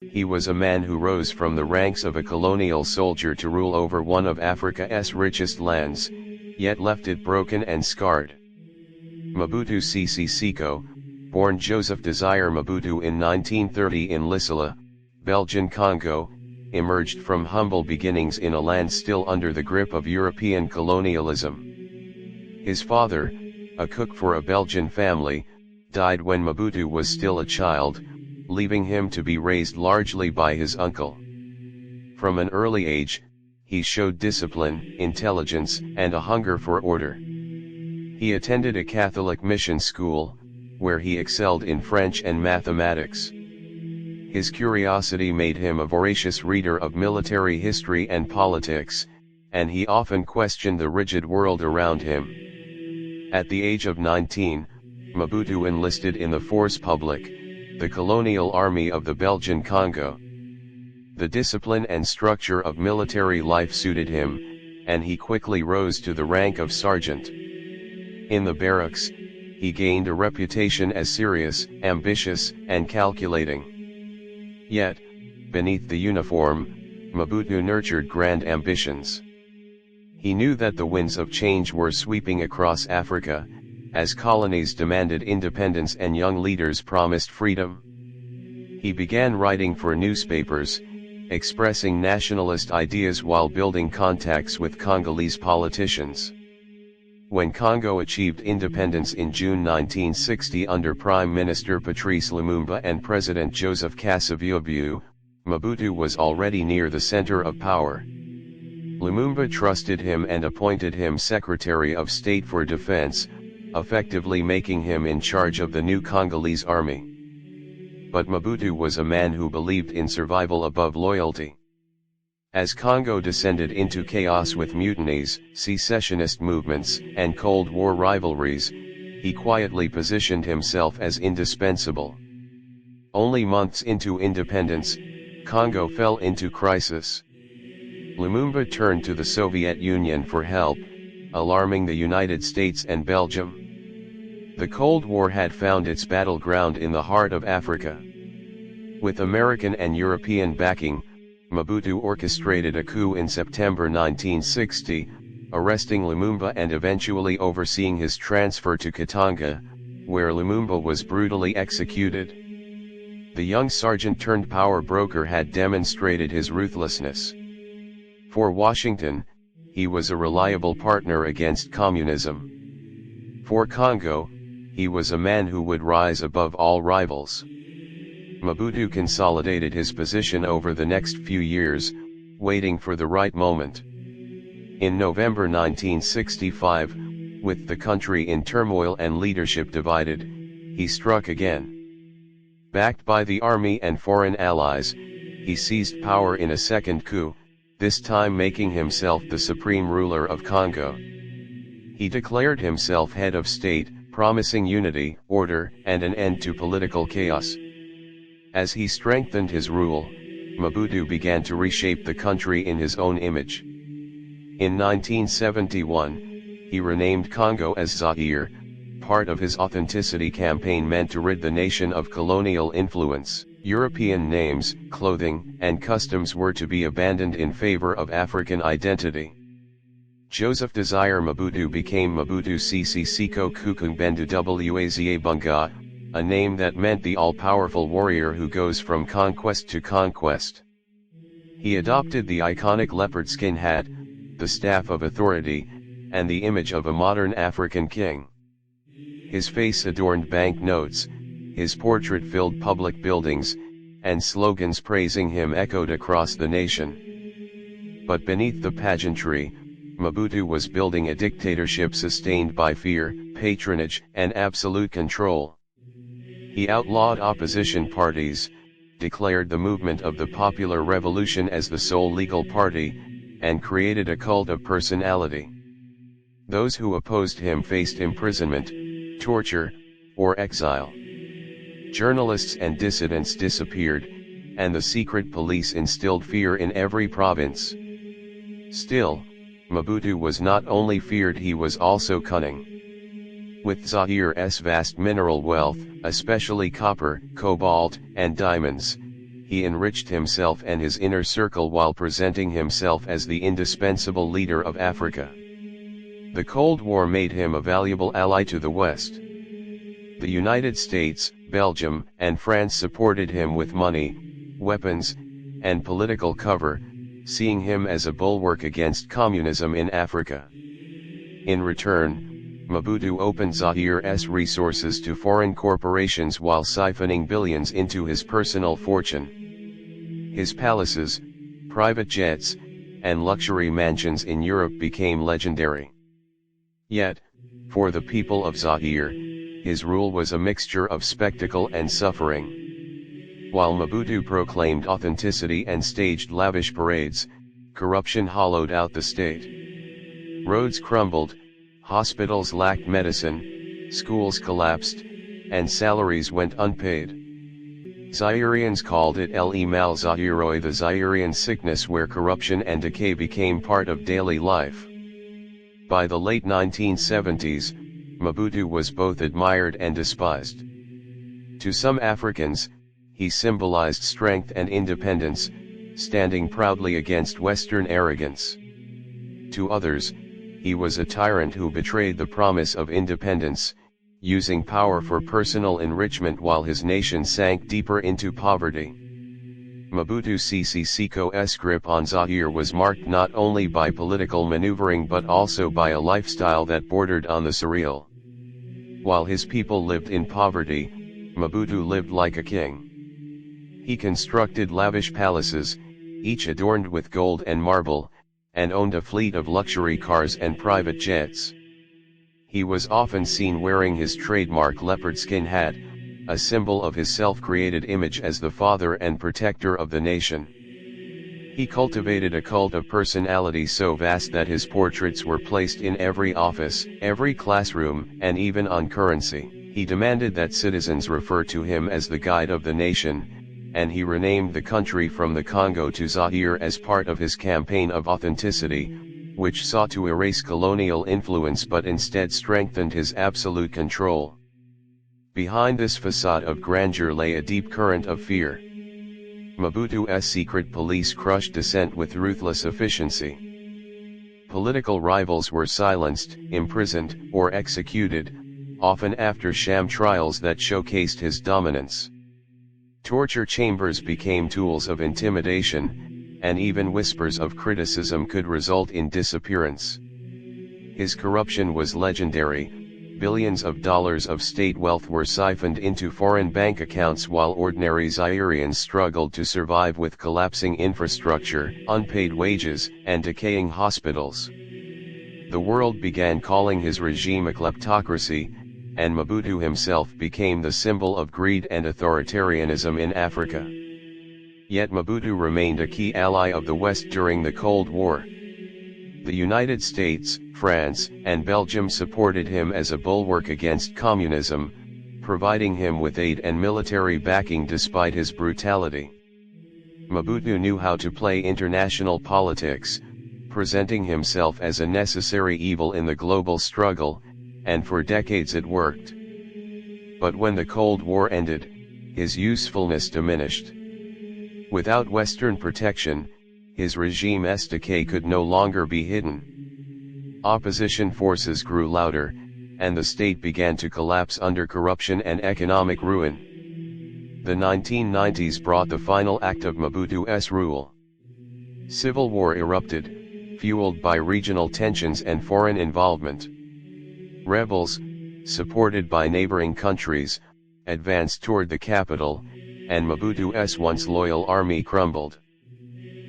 He was a man who rose from the ranks of a colonial soldier to rule over one of Africa's richest lands, yet left it broken and scarred. Mobutu Sese Seko, born Joseph Desire Mobutu in 1930 in Lissala, Belgian Congo, emerged from humble beginnings in a land still under the grip of European colonialism. His father, a cook for a Belgian family, died when Mobutu was still a child, leaving him to be raised largely by his uncle. From an early age, he showed discipline, intelligence, and a hunger for order. He attended a Catholic mission school, where he excelled in French and mathematics. His curiosity made him a voracious reader of military history and politics, and he often questioned the rigid world around him. At the age of 19, Mobutu enlisted in the Force Publique, the colonial army of the Belgian Congo. The discipline and structure of military life suited him, and he quickly rose to the rank of sergeant. In the barracks, he gained a reputation as serious, ambitious, and calculating. Yet, beneath the uniform, Mobutu nurtured grand ambitions. He knew that the winds of change were sweeping across Africa, as colonies demanded independence and young leaders promised freedom. He began writing for newspapers, expressing nationalist ideas while building contacts with Congolese politicians. When Congo achieved independence in June 1960 under Prime Minister Patrice Lumumba and President Joseph Kasavubu, Mobutu was already near the center of power. Lumumba trusted him and appointed him Secretary of State for Defense, effectively making him in charge of the new Congolese army. But Mobutu was a man who believed in survival above loyalty. As Congo descended into chaos with mutinies, secessionist movements, and Cold War rivalries, he quietly positioned himself as indispensable. Only months into independence, Congo fell into crisis. Lumumba turned to the Soviet Union for help, alarming the United States and Belgium. The Cold War had found its battleground in the heart of Africa. With American and European backing, Mobutu orchestrated a coup in September 1960, arresting Lumumba and eventually overseeing his transfer to Katanga, where Lumumba was brutally executed. The young sergeant-turned-power broker had demonstrated his ruthlessness. For Washington, he was a reliable partner against communism. For Congo, he was a man who would rise above all rivals. Mobutu consolidated his position over the next few years, waiting for the right moment. In November 1965, with the country in turmoil and leadership divided, he struck again. Backed by the army and foreign allies, he seized power in a second coup, this time making himself the supreme ruler of Congo. He declared himself head of state, promising unity, order, and an end to political chaos. As he strengthened his rule, Mobutu began to reshape the country in his own image. In 1971, he renamed Congo as Zaire. Part of his authenticity campaign meant to rid the nation of colonial influence. European names, clothing, and customs were to be abandoned in favor of African identity. Joseph Desire Mobutu became Mobutu Sese Seko Kukumbendu Waza Bunga, a name that meant the all-powerful warrior who goes from conquest to conquest. He adopted the iconic leopard-skin hat, the staff of authority, and the image of a modern African king. His face adorned banknotes, his portrait filled public buildings, and slogans praising him echoed across the nation. But beneath the pageantry, Mobutu was building a dictatorship sustained by fear, patronage, and absolute control. He outlawed opposition parties, declared the movement of the Popular Revolution as the sole legal party, and created a cult of personality. Those who opposed him faced imprisonment, torture, or exile. Journalists and dissidents disappeared, and the secret police instilled fear in every province. Still, Mobutu was not only feared, he was also cunning. With Zaire's vast mineral wealth, especially copper, cobalt, and diamonds, he enriched himself and his inner circle while presenting himself as the indispensable leader of Africa. The Cold War made him a valuable ally to the West. The United States, Belgium, and France supported him with money, weapons, and political cover, seeing him as a bulwark against communism in Africa. In return, Mobutu opened Zaire's resources to foreign corporations while siphoning billions into his personal fortune. His palaces, private jets, and luxury mansions in Europe became legendary. Yet, for the people of Zaire, his rule was a mixture of spectacle and suffering. While Mobutu proclaimed authenticity and staged lavish parades, corruption hollowed out the state. Roads crumbled, hospitals lacked medicine, schools collapsed, and salaries went unpaid. Zaireans called it le mal zairoi, the Zairean sickness, where corruption and decay became part of daily life. By the late 1970s, Mobutu was both admired and despised. To some Africans, he symbolized strength and independence, standing proudly against Western arrogance. To others, he was a tyrant who betrayed the promise of independence, using power for personal enrichment while his nation sank deeper into poverty. Mobutu Sese Seko's grip on Zaire was marked not only by political maneuvering but also by a lifestyle that bordered on the surreal. While his people lived in poverty, Mobutu lived like a king. He constructed lavish palaces, each adorned with gold and marble, and owned a fleet of luxury cars and private jets. He was often seen wearing his trademark leopard-skin hat, a symbol of his self-created image as the father and protector of the nation. He cultivated a cult of personality so vast that his portraits were placed in every office, every classroom, and even on currency. He demanded that citizens refer to him as the guide of the nation, and he renamed the country from the Congo to Zaire as part of his campaign of authenticity, which sought to erase colonial influence but instead strengthened his absolute control. Behind this facade of grandeur lay a deep current of fear. Mobutu's secret police crushed dissent with ruthless efficiency. Political rivals were silenced, imprisoned, or executed, often after sham trials that showcased his dominance. Torture chambers became tools of intimidation, and even whispers of criticism could result in disappearance. His corruption was legendary. Billions of dollars of state wealth were siphoned into foreign bank accounts while ordinary Zaireans struggled to survive with collapsing infrastructure, unpaid wages, and decaying hospitals. The world began calling his regime a kleptocracy, and Mobutu himself became the symbol of greed and authoritarianism in Africa. Yet Mobutu remained a key ally of the West during the Cold War. The United States, France, and Belgium supported him as a bulwark against communism, providing him with aid and military backing despite his brutality. Mobutu knew how to play international politics, presenting himself as a necessary evil in the global struggle, and for decades it worked. But when the Cold War ended, his usefulness diminished. Without Western protection, his regime's decay could no longer be hidden. Opposition forces grew louder, and the state began to collapse under corruption and economic ruin. The 1990s brought the final act of Mobutu's rule. Civil war erupted, fueled by regional tensions and foreign involvement. Rebels, supported by neighboring countries, advanced toward the capital, and Mobutu's once loyal army crumbled.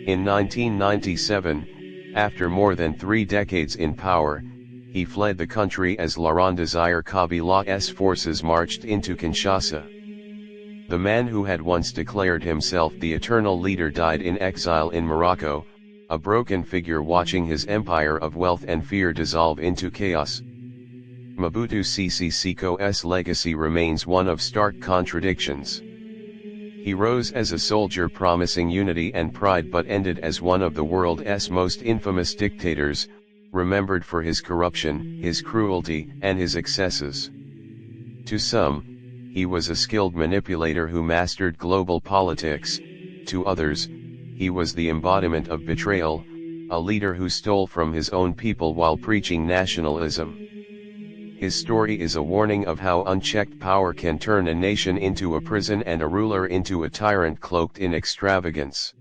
In 1997, after more than 3 decades in power, he fled the country as Laurent Desire Kabila's forces marched into Kinshasa. The man who had once declared himself the eternal leader died in exile in Morocco, a broken figure watching his empire of wealth and fear dissolve into chaos. Mobutu Sese Seko's legacy remains one of stark contradictions. He rose as a soldier promising unity and pride but ended as one of the world's most infamous dictators, remembered for his corruption, his cruelty, and his excesses. To some, he was a skilled manipulator who mastered global politics, to others, he was the embodiment of betrayal, a leader who stole from his own people while preaching nationalism. His story is a warning of how unchecked power can turn a nation into a prison and a ruler into a tyrant cloaked in extravagance.